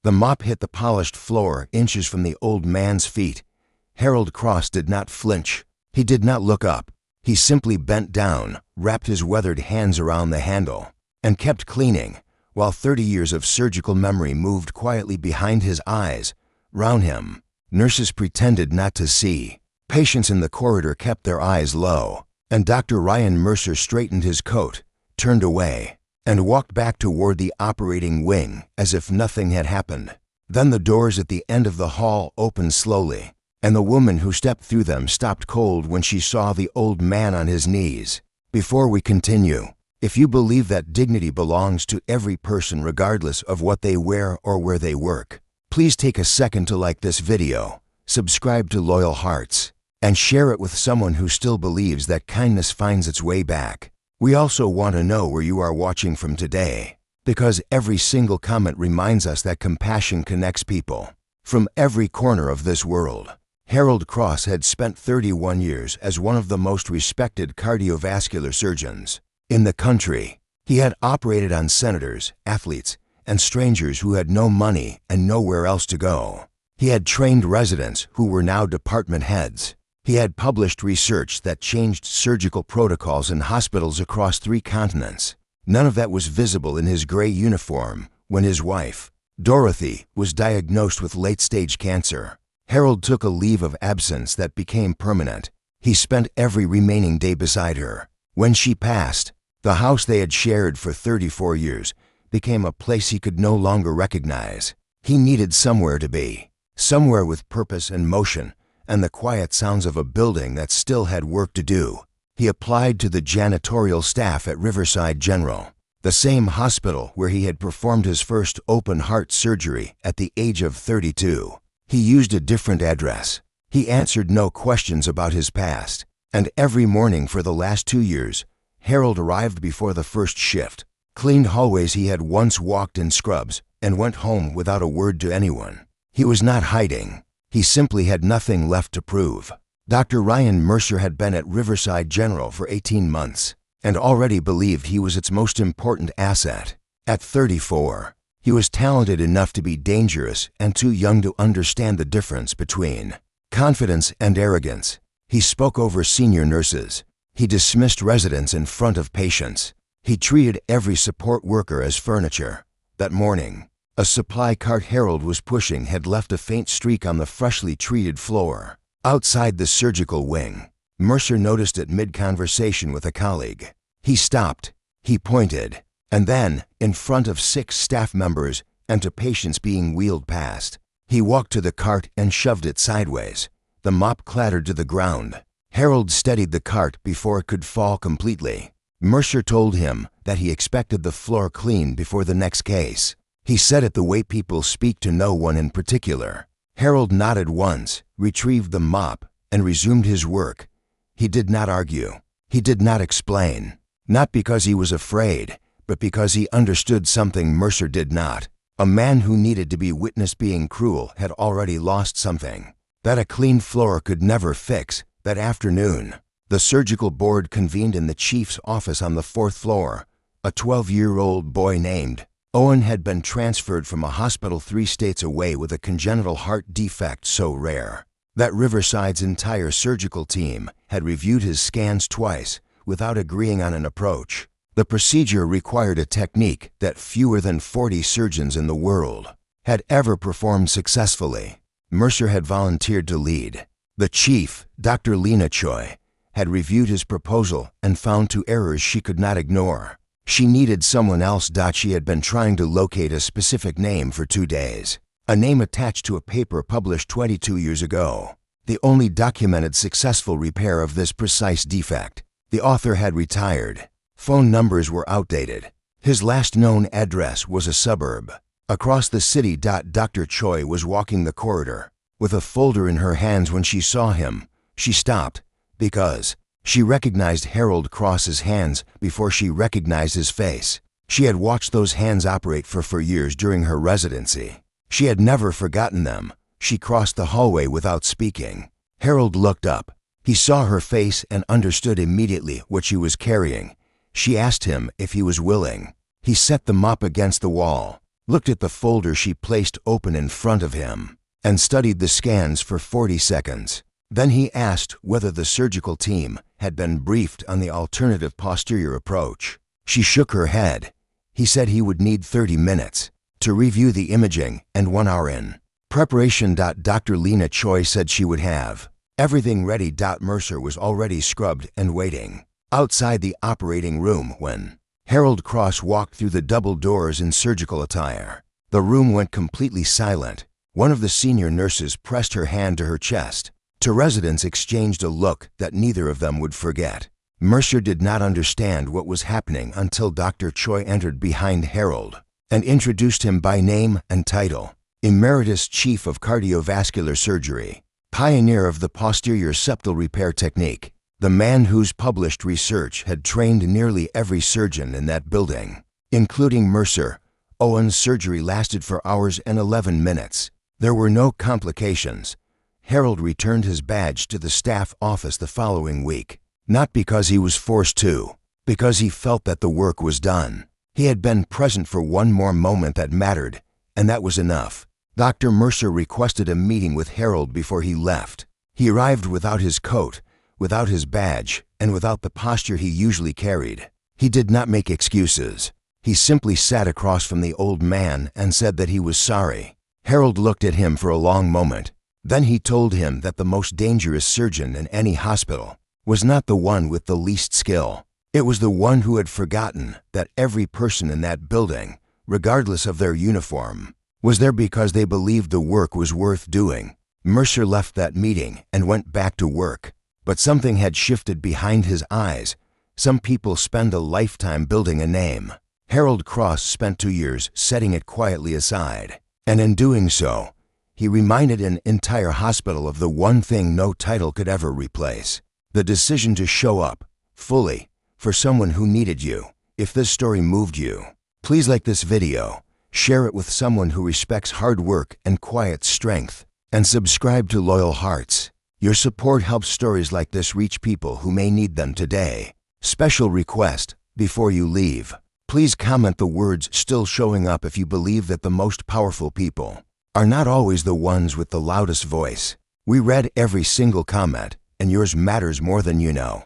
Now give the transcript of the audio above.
The mop hit the polished floor inches from the old man's feet. Harold Cross did not flinch. He did not look up. He simply bent down, wrapped his weathered hands around the handle, and kept cleaning, while 30 years of surgical memory moved quietly behind his eyes. Round him, nurses pretended not to see. Patients in the corridor kept their eyes low, and Dr. Ryan Mercer straightened his coat, turned away, and walked back toward the operating wing as if nothing had happened. Then the doors at the end of the hall opened slowly, and the woman who stepped through them stopped cold when she saw the old man on his knees. Before we continue, if you believe that dignity belongs to every person regardless of what they wear or where they work, please take a second to like this video, subscribe to Loyal Hearts, and share it with someone who still believes that kindness finds its way back. We also want to know where you are watching from today, because every single comment reminds us that compassion connects people from every corner of this world. Harold Cross had spent 31 years as one of the most respected cardiovascular surgeons in the country. He had operated on senators, athletes, and strangers who had no money and nowhere else to go. He had trained residents who were now department heads. He had published research that changed surgical protocols in hospitals across 3 continents. None of that was visible in his gray uniform when his wife, Dorothy, was diagnosed with late-stage cancer. Harold took a leave of absence that became permanent. He spent every remaining day beside her. When she passed, the house they had shared for 34 years became a place he could no longer recognize. He needed somewhere to be, somewhere with purpose and motion, and the quiet sounds of a building that still had work to do. He applied to the janitorial staff at Riverside General, the same hospital where he had performed his first open-heart surgery at the age of 32. He used a different address. He answered no questions about his past. And every morning for the last 2 years, Harold arrived before the first shift, cleaned hallways he had once walked in scrubs, and went home without a word to anyone. He was not hiding. He simply had nothing left to prove. Dr. Ryan Mercer had been at Riverside General for 18 months and already believed he was its most important asset. At 34, he was talented enough to be dangerous and too young to understand the difference between confidence and arrogance. He spoke over senior nurses. He dismissed residents in front of patients. He treated every support worker as furniture. That morning, a supply cart Harold was pushing had left a faint streak on the freshly treated floor. Outside the surgical wing, Mercer noticed it mid-conversation with a colleague. He stopped. He pointed. And then, in front of 6 staff members and to patients being wheeled past, he walked to the cart and shoved it sideways. The mop clattered to the ground. Harold steadied the cart before it could fall completely. Mercer told him that he expected the floor clean before the next case. He said it the way people speak to no one in particular. Harold nodded once, retrieved the mop, and resumed his work. He did not argue. He did not explain. Not because he was afraid, but because he understood something Mercer did not. A man who needed to be witnessed being cruel had already lost something that a clean floor could never fix. That afternoon, the surgical board convened in the chief's office on the 4th floor. A 12-year-old boy named Owen had been transferred from a hospital 3 states away with a congenital heart defect so rare that Riverside's entire surgical team had reviewed his scans twice without agreeing on an approach. The procedure required a technique that fewer than 40 surgeons in the world had ever performed successfully. Mercer had volunteered to lead. The chief, Dr. Lena Choi, had reviewed his proposal and found 2 errors she could not ignore. She needed someone else. She had been trying to locate a specific name for 2 days, a name attached to a paper published 22 years ago, the only documented successful repair of this precise defect. The author had retired. Phone numbers were outdated. His last known address was a suburb across the city. Dr. Choi was walking the corridor with a folder in her hands when she saw him. She stopped because she recognized Harold Cross's hands before she recognized his face. She had watched those hands operate for years during her residency. She had never forgotten them. She crossed the hallway without speaking. Harold looked up. He saw her face and understood immediately what she was carrying. She asked him if he was willing. He set the mop against the wall, looked at the folder she placed open in front of him, and studied the scans for 40 seconds. Then he asked whether the surgical team had been briefed on the alternative posterior approach. She shook her head. He said he would need 30 minutes to review the imaging and 1 hour in preparation. Dr. Lena Choi said she would have everything ready. Mercer was already scrubbed and waiting outside the operating room when Harold Cross walked through the double doors in surgical attire. The room went completely silent. One of the senior nurses pressed her hand to her chest. Two residents exchanged a look that neither of them would forget. Mercer did not understand what was happening until Dr. Choi entered behind Harold and introduced him by name and title. Emeritus Chief of Cardiovascular Surgery, pioneer of the posterior septal repair technique, the man whose published research had trained nearly every surgeon in that building, including Mercer. Owen's surgery lasted for hours and 11 minutes. There were no complications. Harold returned his badge to the staff office the following week, not because he was forced to, because he felt that the work was done. He had been present for one more moment that mattered, and that was enough. Dr. Mercer requested a meeting with Harold before he left. He arrived without his coat, without his badge, and without the posture he usually carried. He did not make excuses. He simply sat across from the old man and said that he was sorry. Harold looked at him for a long moment. Then he told him that the most dangerous surgeon in any hospital was not the one with the least skill. It was the one who had forgotten that every person in that building, regardless of their uniform, was there because they believed the work was worth doing. Mercer left that meeting and went back to work, but something had shifted behind his eyes. Some people spend a lifetime building a name. Harold Cross spent 2 years setting it quietly aside, and in doing so, he reminded an entire hospital of the one thing no title could ever replace: the decision to show up, fully, for someone who needed you. If this story moved you, please like this video, share it with someone who respects hard work and quiet strength, and subscribe to Loyal Hearts. Your support helps stories like this reach people who may need them today. Special request: before you leave, please comment the words "still showing up" if you believe that the most powerful people are not always the ones with the loudest voice. We read every single comment, and yours matters more than you know.